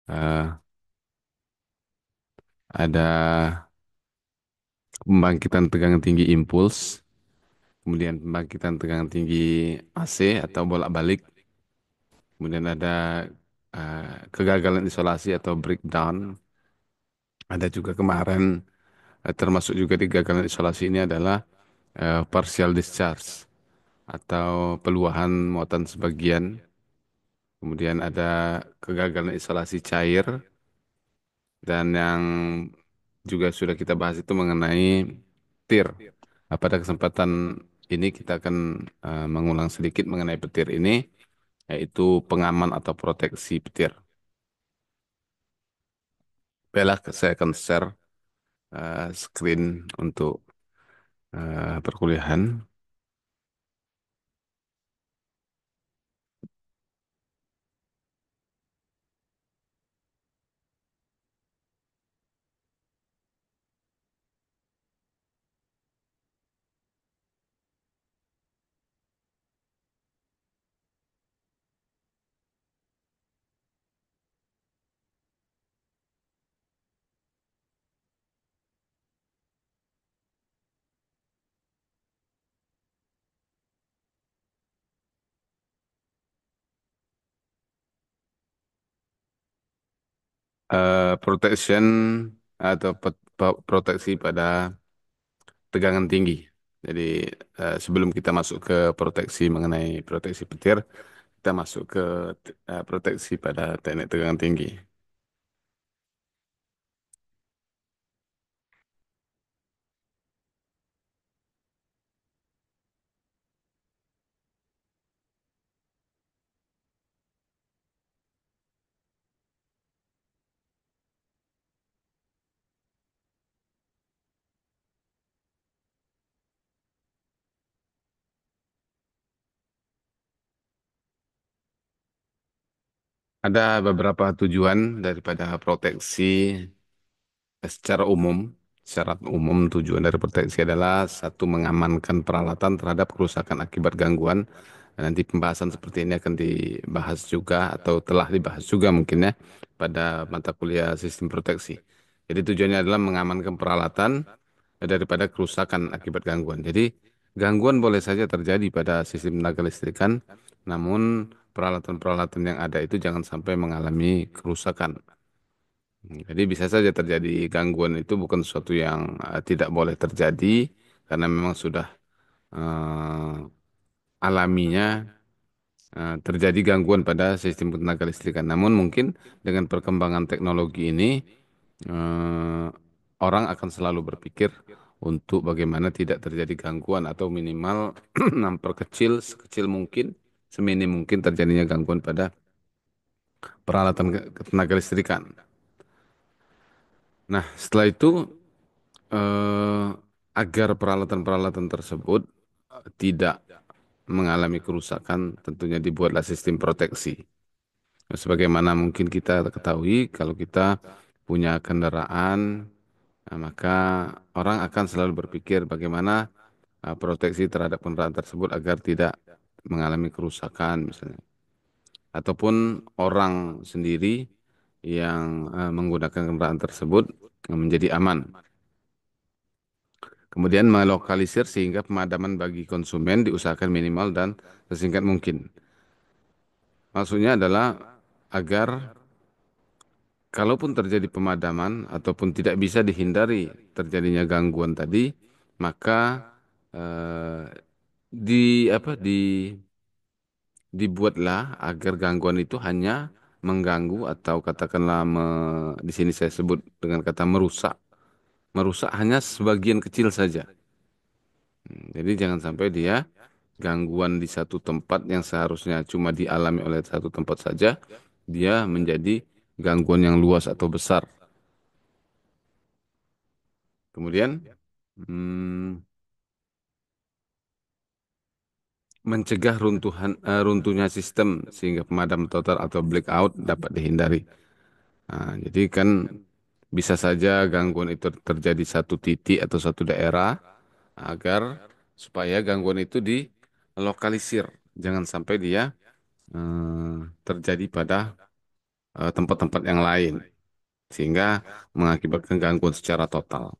Eh, ada pembangkitan tegangan tinggi impuls, kemudian pembangkitan tegangan tinggi AC atau bolak-balik, kemudian ada kegagalan isolasi atau breakdown. Ada juga kemarin termasuk juga di kegagalan isolasi ini adalah partial discharge atau peluahan muatan sebagian. Kemudian ada kegagalan isolasi cair dan yang juga sudah kita bahas itu mengenai petir. Pada kesempatan ini kita akan mengulang sedikit mengenai petir ini, yaitu pengaman atau proteksi petir. Baiklah, saya akan share screen untuk perkuliahan. Protection atau proteksi pada tegangan tinggi. Jadi sebelum kita masuk ke proteksi mengenai proteksi petir, kita masuk ke proteksi pada teknik tegangan tinggi. Ada beberapa tujuan daripada proteksi secara umum. Secara umum tujuan dari proteksi adalah satu mengamankan peralatan terhadap kerusakan akibat gangguan. Dan nanti pembahasan seperti ini akan dibahas juga atau telah dibahas juga mungkin ya pada mata kuliah sistem proteksi. Jadi tujuannya adalah mengamankan peralatan daripada kerusakan akibat gangguan. Jadi gangguan boleh saja terjadi pada sistem tenaga listrikan, namun peralatan-peralatan yang ada itu jangan sampai mengalami kerusakan. Jadi bisa saja terjadi gangguan itu bukan sesuatu yang tidak boleh terjadi karena memang sudah eh, alaminya terjadi gangguan pada sistem tenaga listrikan. Namun mungkin dengan perkembangan teknologi ini eh, orang akan selalu berpikir untuk bagaimana tidak terjadi gangguan atau minimal memperkecil sekecil mungkin, seminim mungkin terjadinya gangguan pada peralatan tenaga listrikan. Nah, setelah itu eh, agar peralatan-peralatan tersebut tidak mengalami kerusakan, tentunya dibuatlah sistem proteksi. Sebagaimana mungkin kita ketahui, kalau kita punya kendaraan, maka orang akan selalu berpikir bagaimana proteksi terhadap kendaraan tersebut agar tidak mengalami kerusakan misalnya. Ataupun orang sendiri yang menggunakan kendaraan tersebut menjadi aman. Kemudian melokalisir sehingga pemadaman bagi konsumen diusahakan minimal dan sesingkat mungkin. Maksudnya adalah agar kalaupun terjadi pemadaman ataupun tidak bisa dihindari terjadinya gangguan tadi, maka eh, di apa dibuatlah agar gangguan itu hanya mengganggu atau katakanlah di sini saya sebut dengan kata merusak. Merusak hanya sebagian kecil saja. Jadi jangan sampai dia gangguan di satu tempat yang seharusnya cuma dialami oleh satu tempat saja, dia menjadi gangguan yang luas atau besar. Kemudian hmm, mencegah runtuhnya sistem sehingga pemadaman total atau blackout dapat dihindari. Nah, jadi kan bisa saja gangguan itu terjadi satu titik atau satu daerah agar supaya gangguan itu dilokalisir, jangan sampai dia terjadi pada tempat-tempat yang lain sehingga mengakibatkan gangguan secara total.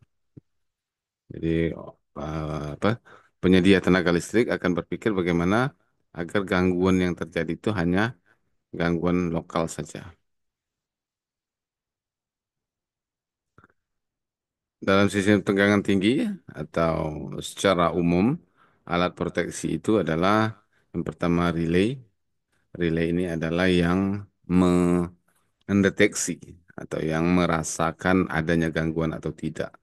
Jadi apa penyedia tenaga listrik akan berpikir bagaimana agar gangguan yang terjadi itu hanya gangguan lokal saja. Dalam sistem tegangan tinggi atau secara umum, alat proteksi itu adalah yang pertama relay. Relay ini adalah yang mendeteksi atau yang merasakan adanya gangguan atau tidak.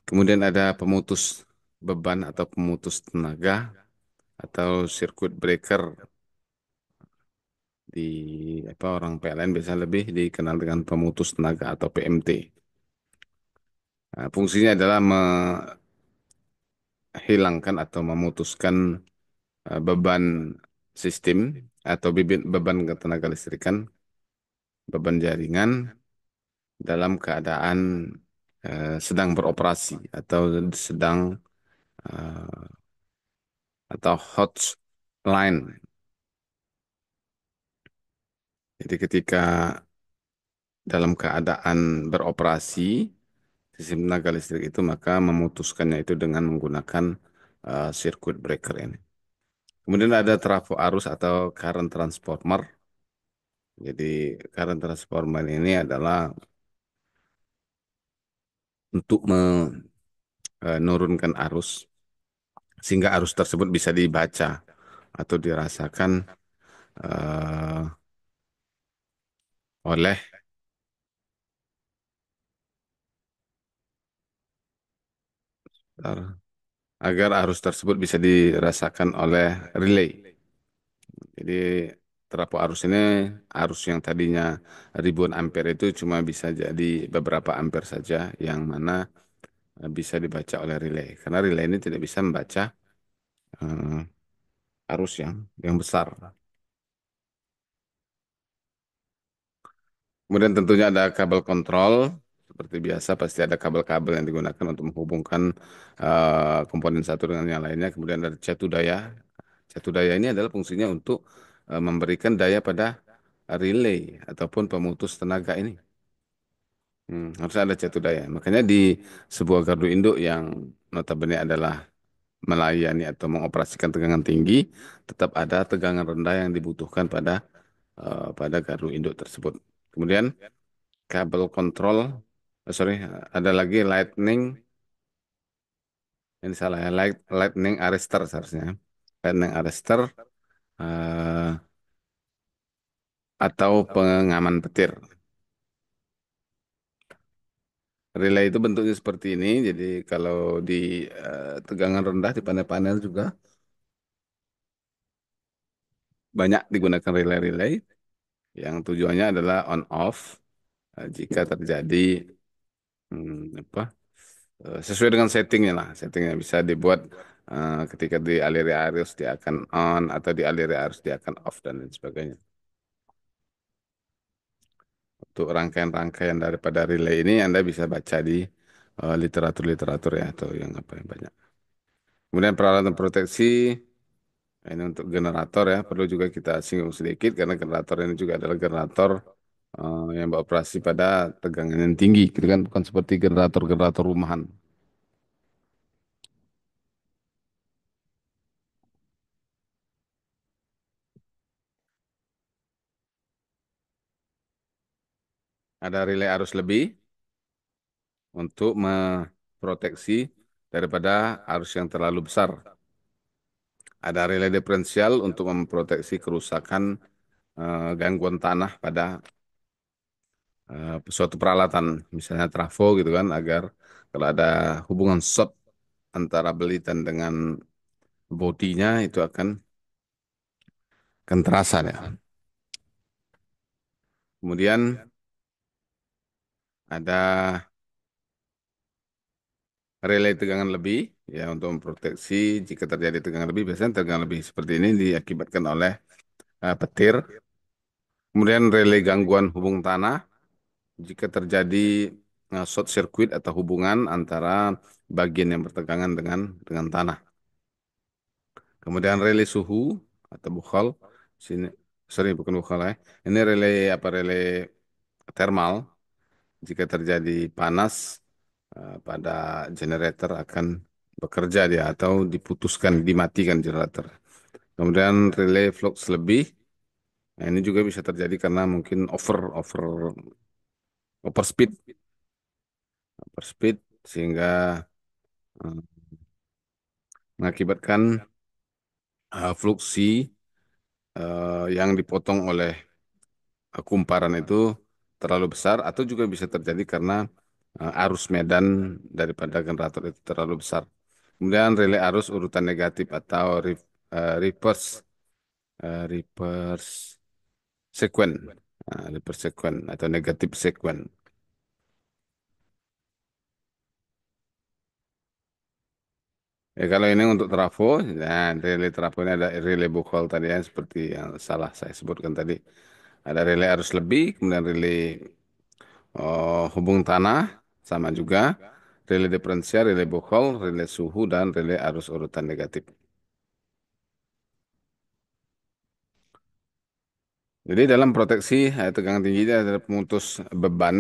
Kemudian ada pemutus beban atau pemutus tenaga atau circuit breaker di apa orang PLN biasanya lebih dikenal dengan pemutus tenaga atau PMT. Nah, fungsinya adalah menghilangkan atau memutuskan beban sistem atau beban ketenaga listrikan, beban jaringan dalam keadaan sedang beroperasi atau sedang eh, atau hot line. Jadi ketika dalam keadaan beroperasi sistem tenaga listrik itu maka memutuskannya itu dengan menggunakan circuit breaker ini. Kemudian ada trafo arus atau current transformer. Jadi current transformer ini adalah untuk menurunkan arus sehingga arus tersebut bisa dibaca atau dirasakan eh, oleh agar arus tersebut bisa dirasakan oleh relay. Jadi terapung arus ini arus yang tadinya ribuan ampere itu cuma bisa jadi beberapa ampere saja yang mana bisa dibaca oleh relay. Karena relay ini tidak bisa membaca arus yang besar. Kemudian tentunya ada kabel kontrol. Seperti biasa pasti ada kabel-kabel yang digunakan untuk menghubungkan komponen satu dengan yang lainnya. Kemudian ada catu daya. Catu daya ini adalah fungsinya untuk memberikan daya pada relay ataupun pemutus tenaga ini. Harus ada catu daya. Makanya di sebuah gardu induk yang notabene adalah melayani atau mengoperasikan tegangan tinggi, tetap ada tegangan rendah yang dibutuhkan pada gardu induk tersebut. Kemudian kabel kontrol, sorry, ada lagi lightning, ini salah ya, lightning arrestor seharusnya. Lightning arrestor eh, atau pengaman petir. Relay itu bentuknya seperti ini, jadi kalau di tegangan rendah di panel-panel juga banyak digunakan relay-relay yang tujuannya adalah on off jika terjadi apa sesuai dengan settingnya lah. Settingnya bisa dibuat ketika dialiri arus dia akan on atau dialiri arus dia akan off dan lain sebagainya. Untuk rangkaian-rangkaian daripada relay ini Anda bisa baca di literatur-literatur ya atau yang apa yang banyak. Kemudian peralatan proteksi ini untuk generator ya perlu juga kita singgung sedikit karena generator ini juga adalah generator yang beroperasi pada tegangan yang tinggi, gitu kan bukan seperti generator-generator rumahan. Ada relay arus lebih untuk memproteksi daripada arus yang terlalu besar. Ada relay diferensial untuk memproteksi kerusakan gangguan tanah pada suatu peralatan, misalnya trafo gitu kan, agar kalau ada hubungan short antara belitan dengan bodinya itu akan terasa ya. Kemudian ada relay tegangan lebih ya untuk memproteksi jika terjadi tegangan lebih, biasanya tegangan lebih seperti ini diakibatkan oleh petir. Kemudian relay gangguan hubung tanah jika terjadi short circuit atau hubungan antara bagian yang bertegangan dengan tanah. Kemudian relay suhu atau bukhol sini sorry bukan bukan ya. Ini relay apa relay thermal. Jika terjadi panas pada generator akan bekerja dia atau diputuskan, dimatikan generator. Kemudian relay flux lebih, nah ini juga bisa terjadi karena mungkin over speed sehingga eh, mengakibatkan fluksi yang dipotong oleh kumparan itu terlalu besar atau juga bisa terjadi karena arus medan daripada generator itu terlalu besar. Kemudian relay arus urutan negatif atau reverse reverse sequence, reverse sequence atau negatif sequence. Ya kalau ini untuk trafo, nah relay trafo ini ada relay Buchholz tadi yang seperti yang salah saya sebutkan tadi. Ada relay arus lebih, kemudian relay hubung tanah, sama juga. Relay diferensial, relay Buchholz, relay suhu, dan relay arus urutan negatif. Jadi dalam proteksi tegangan tinggi ini ada pemutus beban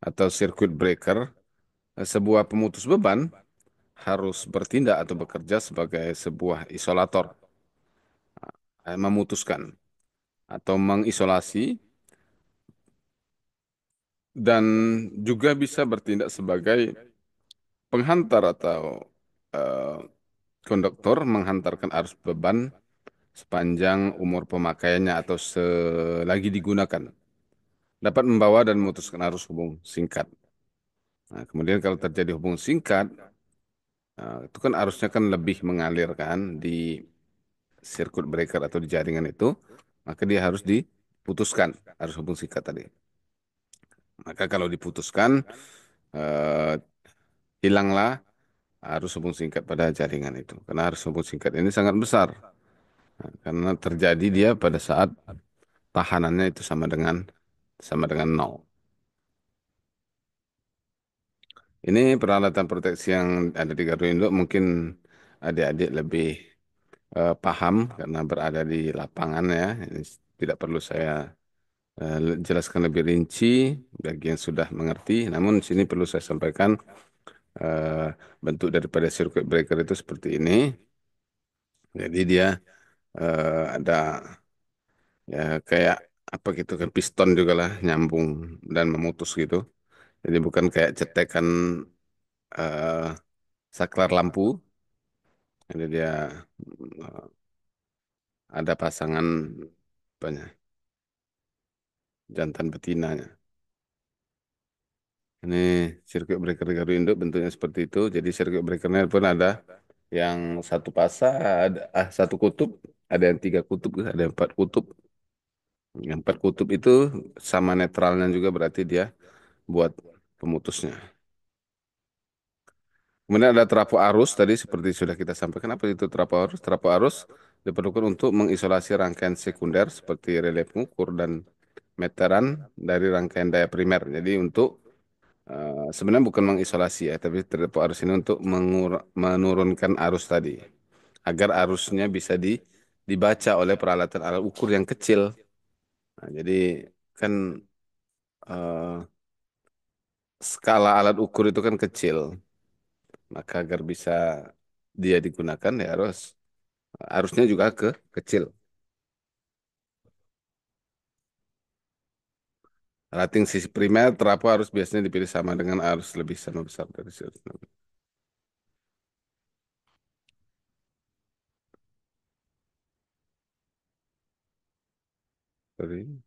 atau circuit breaker. Sebuah pemutus beban harus bertindak atau bekerja sebagai sebuah isolator, memutuskan atau mengisolasi dan juga bisa bertindak sebagai penghantar atau eh, konduktor menghantarkan arus beban sepanjang umur pemakaiannya atau selagi digunakan. Dapat membawa dan memutuskan arus hubung singkat. Nah, kemudian kalau terjadi hubung singkat, itu kan arusnya kan lebih mengalir kan di circuit breaker atau di jaringan itu, maka dia harus diputuskan arus hubung singkat tadi. Maka kalau diputuskan, eh, hilanglah arus hubung singkat pada jaringan itu. Karena arus hubung singkat ini sangat besar. Nah, karena terjadi dia pada saat tahanannya itu sama dengan nol. Ini peralatan proteksi yang ada di Gardu Induk mungkin adik-adik lebih paham karena berada di lapangan ya. Ini tidak perlu saya jelaskan lebih rinci bagi yang sudah mengerti. Namun sini perlu saya sampaikan eh, bentuk daripada circuit breaker itu seperti ini. Jadi dia ada ya kayak apa gitu kan piston juga lah nyambung dan memutus gitu. Jadi bukan kayak cetekan eh, saklar lampu. Jadi dia eh, ada pasangan banyak jantan betinanya. Ini circuit breaker Garu Induk bentuknya seperti itu. Jadi circuit breakernya pun ada yang satu pasang, ada satu kutub, ada yang tiga kutub, ada yang empat kutub. Yang empat kutub itu sama netralnya juga berarti dia buat pemutusnya. Kemudian ada trafo arus tadi seperti sudah kita sampaikan. Apa itu trafo arus? Trafo arus diperlukan untuk mengisolasi rangkaian sekunder seperti relay pengukur dan meteran dari rangkaian daya primer. Jadi untuk sebenarnya bukan mengisolasi ya, tapi trafo arus ini untuk menurunkan arus tadi agar arusnya bisa dibaca oleh peralatan alat ukur yang kecil. Nah, jadi kan eh, skala alat ukur itu kan kecil, maka agar bisa dia digunakan ya harusnya juga kecil. Rating sisi primer trafo harus biasanya dipilih sama dengan arus lebih sama besar dari sisi. Sorry.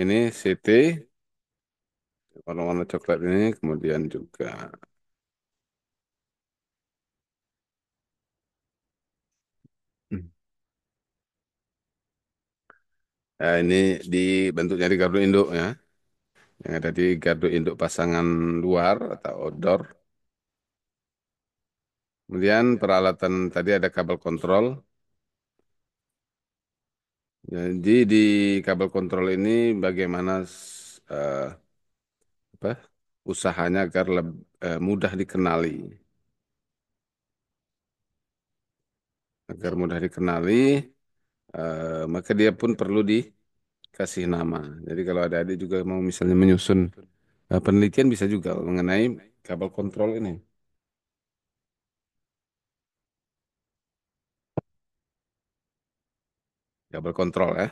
Ini CT warna-warna coklat ini kemudian juga hmm, ini di bentuknya di gardu induk ya, yang ada di gardu induk pasangan luar atau outdoor. Kemudian peralatan tadi ada kabel kontrol. Jadi di kabel kontrol ini bagaimana apa usahanya agar mudah dikenali. agar mudah dikenali, maka dia pun perlu dikasih nama. Jadi kalau ada adik juga mau misalnya menyusun penelitian bisa juga mengenai kabel kontrol ini. Kabel kontrol ya.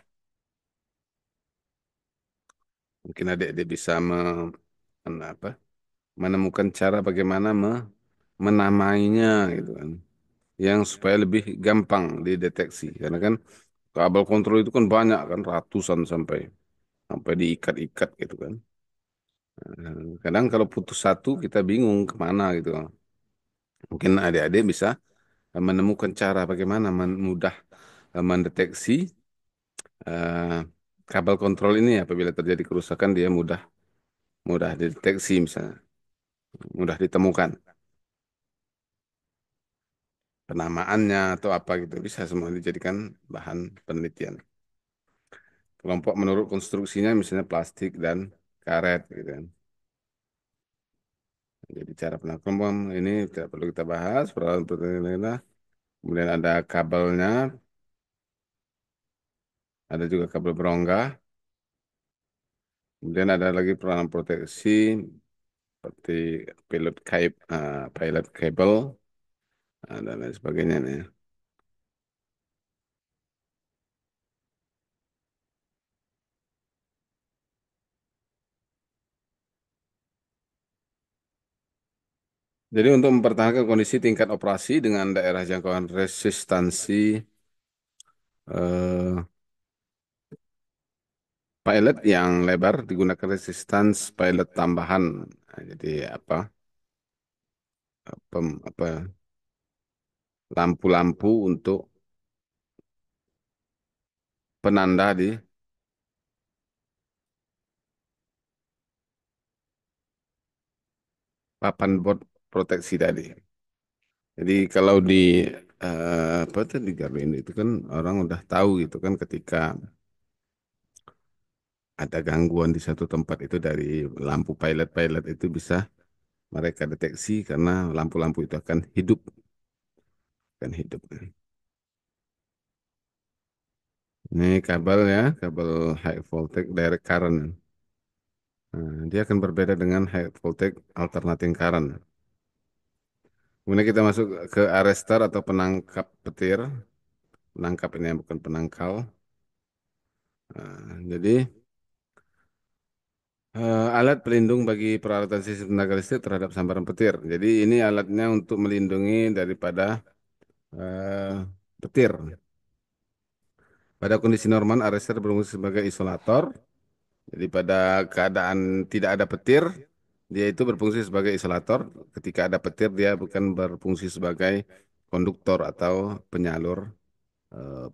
Mungkin adik-adik bisa apa, menemukan cara bagaimana menamainya gitu kan. Yang supaya lebih gampang dideteksi. Karena kan kabel kontrol itu kan banyak kan, ratusan sampai sampai diikat-ikat gitu kan. Kadang kalau putus satu kita bingung kemana gitu. Mungkin adik-adik bisa menemukan cara bagaimana mudah mendeteksi eh, kabel kontrol ini apabila terjadi kerusakan dia mudah mudah dideteksi misalnya, mudah ditemukan penamaannya atau apa gitu bisa semua dijadikan bahan penelitian. Kelompok menurut konstruksinya misalnya plastik dan karet gitu kan. Jadi cara penangkapan ini tidak perlu kita bahas, peralatan peralatan. Kemudian ada kabelnya, ada juga kabel berongga. Kemudian ada lagi peralatan proteksi seperti pilot cable dan lain sebagainya nih. Jadi untuk mempertahankan kondisi tingkat operasi dengan daerah jangkauan resistansi eh, pilot yang lebar digunakan resistance pilot tambahan. Nah, jadi apa? Apa lampu-lampu untuk penanda di papan bot proteksi tadi. Jadi kalau di apa tuh di Garmin itu kan orang udah tahu gitu kan ketika ada gangguan di satu tempat itu dari lampu pilot-pilot itu bisa mereka deteksi karena lampu-lampu itu akan hidup, akan hidup. Ini kabel ya, kabel high voltage direct current. Nah, dia akan berbeda dengan high voltage alternating current. Kemudian kita masuk ke arrestor atau penangkap petir. Penangkap ini yang bukan penangkal. Jadi alat pelindung bagi peralatan sistem tenaga listrik terhadap sambaran petir. Jadi ini alatnya untuk melindungi daripada eh, petir. Pada kondisi normal, arrestor berfungsi sebagai isolator. Jadi pada keadaan tidak ada petir, dia itu berfungsi sebagai isolator. Ketika ada petir, dia bukan berfungsi sebagai konduktor atau penyalur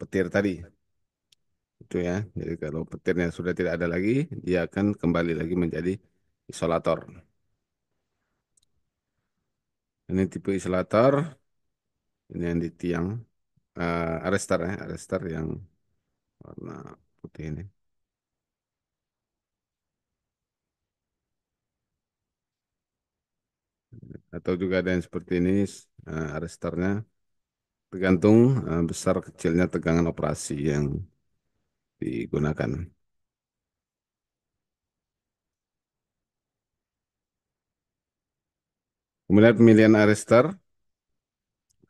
petir tadi. Itu ya. Jadi kalau petirnya sudah tidak ada lagi, dia akan kembali lagi menjadi isolator. Ini tipe isolator, ini yang di tiang arrestor ya, arrestor yang warna putih ini. Atau juga ada yang seperti ini, arrestornya tergantung besar kecilnya tegangan operasi yang digunakan. Kemudian pemilihan arrestor,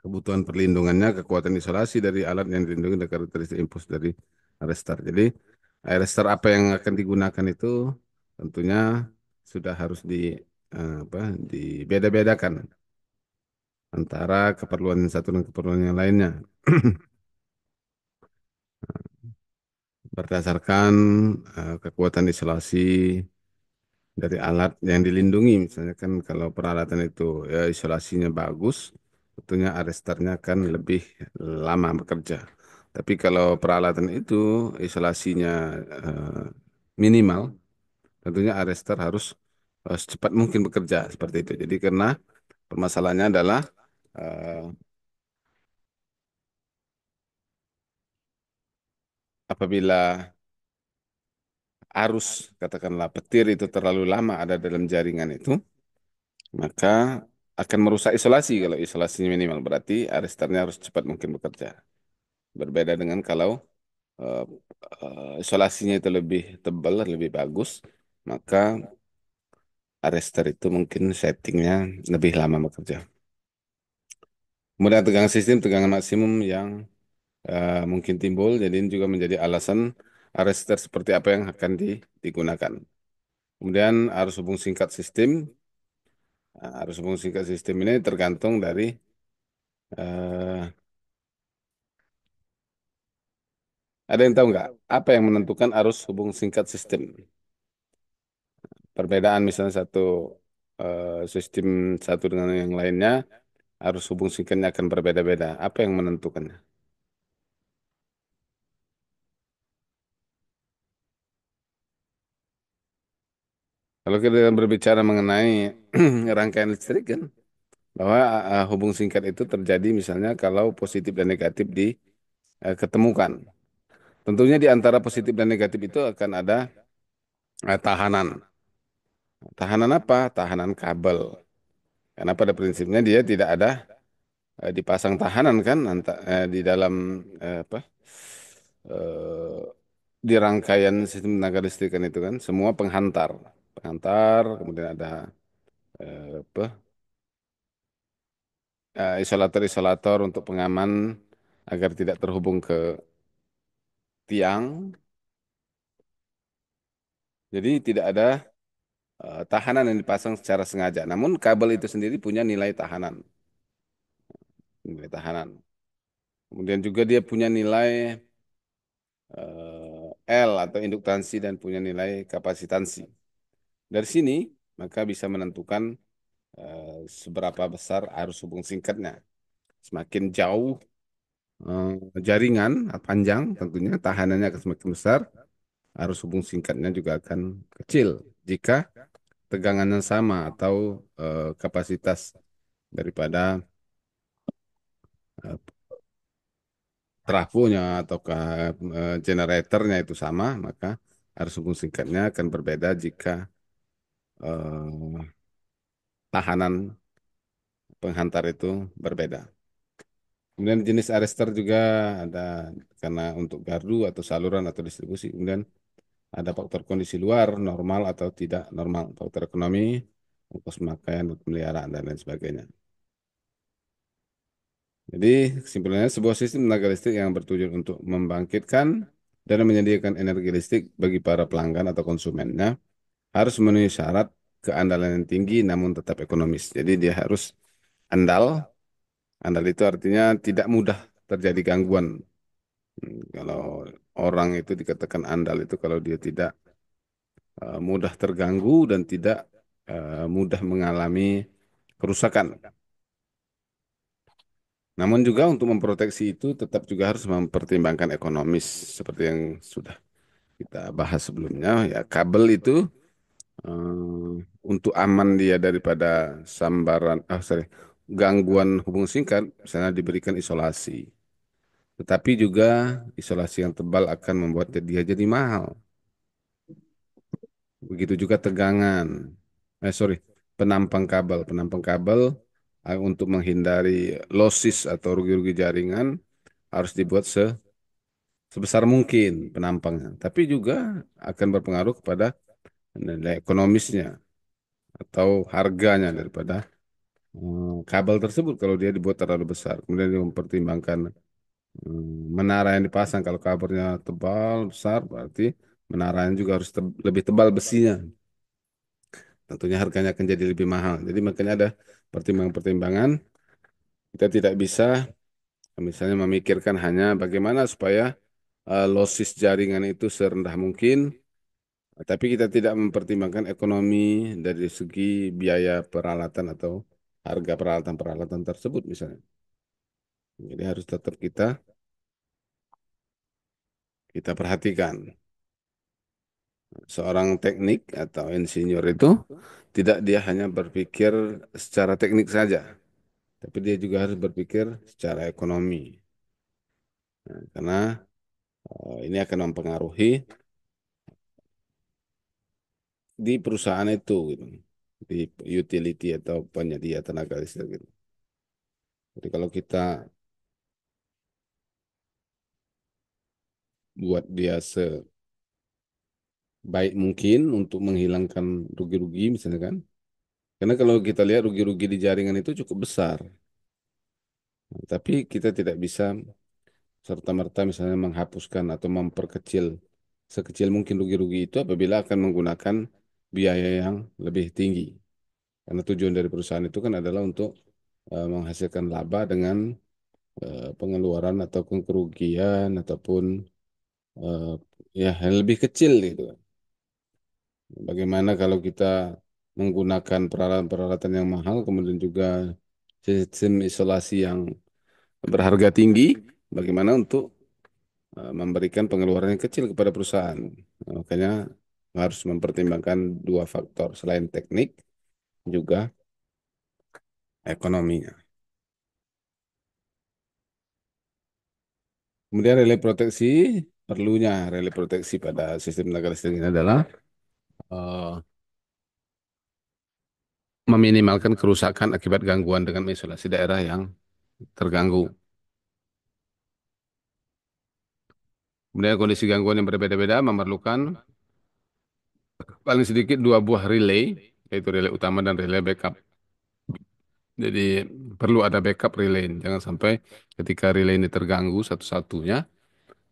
kebutuhan perlindungannya, kekuatan isolasi dari alat yang dilindungi dan karakteristik impuls dari arrestor. Jadi arrestor apa yang akan digunakan itu tentunya sudah harus apa, dibeda-bedakan antara keperluan yang satu dan keperluan yang lainnya. Berdasarkan kekuatan isolasi dari alat yang dilindungi. Misalnya kan kalau peralatan itu ya isolasinya bagus, tentunya arestarnya akan lebih lama bekerja. Tapi kalau peralatan itu isolasinya eh, minimal, tentunya arestar harus secepat mungkin bekerja seperti itu. Jadi karena permasalahannya adalah eh, apabila arus katakanlah petir itu terlalu lama ada dalam jaringan itu, maka akan merusak isolasi kalau isolasinya minimal. Berarti aresternya harus cepat mungkin bekerja. Berbeda dengan kalau eh, isolasinya itu lebih tebal, lebih bagus, maka arrester itu mungkin settingnya lebih lama bekerja. Kemudian tegangan maksimum yang mungkin timbul, jadi ini juga menjadi alasan arrester seperti apa yang akan digunakan. Kemudian arus hubung singkat sistem ini tergantung dari eh, ada yang tahu nggak apa yang menentukan arus hubung singkat sistem? Perbedaan misalnya sistem satu dengan yang lainnya, arus hubung singkatnya akan berbeda-beda. Apa yang menentukannya? Kalau kita berbicara mengenai rangkaian listrik kan, bahwa hubung singkat itu terjadi misalnya kalau positif dan negatif diketemukan. Tentunya di antara positif dan negatif itu akan ada tahanan. Tahanan apa? Tahanan kabel. Karena pada prinsipnya dia tidak ada dipasang tahanan kan di dalam apa eh, di rangkaian sistem tenaga listrikan itu kan semua penghantar kemudian ada apa isolator-isolator untuk pengaman agar tidak terhubung ke tiang. Jadi tidak ada tahanan yang dipasang secara sengaja. Namun kabel itu sendiri punya nilai tahanan. Kemudian juga dia punya nilai L atau induktansi dan punya nilai kapasitansi. Dari sini maka bisa menentukan seberapa besar arus hubung singkatnya. Semakin jauh jaringan panjang tentunya tahanannya akan semakin besar, arus hubung singkatnya juga akan kecil jika tegangannya sama atau kapasitas daripada eh, trafonya atau generatornya itu sama, maka arus hubung singkatnya akan berbeda jika eh, tahanan penghantar itu berbeda. Kemudian jenis arrester juga ada karena untuk gardu atau saluran atau distribusi. Kemudian ada faktor kondisi luar, normal atau tidak normal, faktor ekonomi, ongkos pemakaian, pemeliharaan, dan lain sebagainya. Jadi kesimpulannya sebuah sistem tenaga listrik yang bertujuan untuk membangkitkan dan menyediakan energi listrik bagi para pelanggan atau konsumennya harus memenuhi syarat keandalan yang tinggi namun tetap ekonomis. Jadi dia harus andal. Andal itu artinya tidak mudah terjadi gangguan. Kalau orang itu dikatakan andal itu kalau dia tidak mudah terganggu dan tidak mudah mengalami kerusakan. Namun juga untuk memproteksi itu tetap juga harus mempertimbangkan ekonomis seperti yang sudah kita bahas sebelumnya. Ya, kabel itu untuk aman dia daripada gangguan hubung singkat, misalnya diberikan isolasi. Tetapi juga isolasi yang tebal akan membuat dia jadi mahal. Begitu juga tegangan. Sorry, Penampang kabel untuk menghindari losis atau rugi-rugi jaringan harus dibuat sebesar mungkin penampangnya. Tapi juga akan berpengaruh kepada nilai ekonomisnya atau harganya daripada kabel tersebut kalau dia dibuat terlalu besar. Kemudian dia mempertimbangkan menara yang dipasang. Kalau kabelnya tebal, besar, berarti menaranya juga harus lebih tebal besinya. Tentunya harganya akan jadi lebih mahal. Jadi makanya ada pertimbangan-pertimbangan. Kita tidak bisa misalnya memikirkan hanya bagaimana supaya losis jaringan itu serendah mungkin, tapi kita tidak mempertimbangkan ekonomi dari segi biaya peralatan atau harga peralatan-peralatan tersebut misalnya. Jadi harus tetap kita perhatikan. Seorang teknik atau insinyur itu tidak dia hanya berpikir secara teknik saja, tapi dia juga harus berpikir secara ekonomi. Nah, karena ini akan mempengaruhi di perusahaan itu gitu. di utility atau penyedia tenaga listrik gitu. Jadi kalau kita buat dia sebaik mungkin untuk menghilangkan rugi-rugi misalnya kan. Karena kalau kita lihat rugi-rugi di jaringan itu cukup besar. Tapi kita tidak bisa serta-merta misalnya menghapuskan atau memperkecil sekecil mungkin rugi-rugi itu apabila akan menggunakan biaya yang lebih tinggi. Karena tujuan dari perusahaan itu kan adalah untuk menghasilkan laba dengan pengeluaran ataupun kerugian ataupun eh, ya yang lebih kecil gitu. Bagaimana kalau kita menggunakan peralatan-peralatan yang mahal, kemudian juga sistem isolasi yang berharga tinggi, bagaimana untuk memberikan pengeluaran yang kecil kepada perusahaan. Nah, makanya harus mempertimbangkan dua faktor selain teknik juga ekonominya. Kemudian relay proteksi, perlunya relay proteksi pada sistem tenaga listrik ini adalah eh, meminimalkan kerusakan akibat gangguan dengan mengisolasi daerah yang terganggu. Kemudian kondisi gangguan yang berbeda-beda memerlukan paling sedikit dua buah relay, yaitu relay utama dan relay backup. Jadi perlu ada backup relay. Jangan sampai ketika relay ini terganggu satu-satunya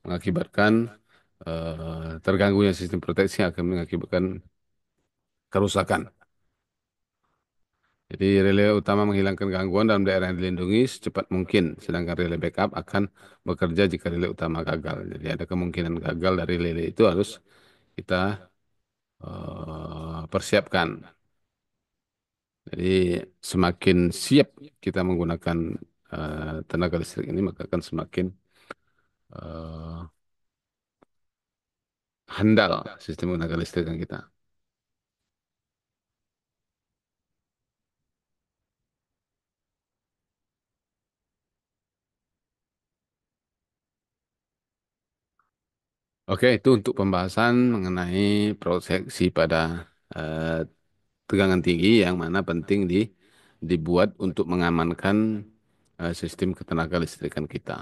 mengakibatkan terganggunya sistem proteksi yang akan mengakibatkan kerusakan. Jadi relay utama menghilangkan gangguan dalam daerah yang dilindungi secepat mungkin, sedangkan relay backup akan bekerja jika relay utama gagal. Jadi ada kemungkinan gagal dari relay itu harus kita persiapkan. Jadi semakin siap kita menggunakan tenaga listrik ini, maka akan semakin eh, handal sistem tenaga listrik kita. Oke, itu untuk pembahasan mengenai proteksi pada eh, tegangan tinggi yang mana penting dibuat untuk mengamankan sistem ketenaga listrikan kita.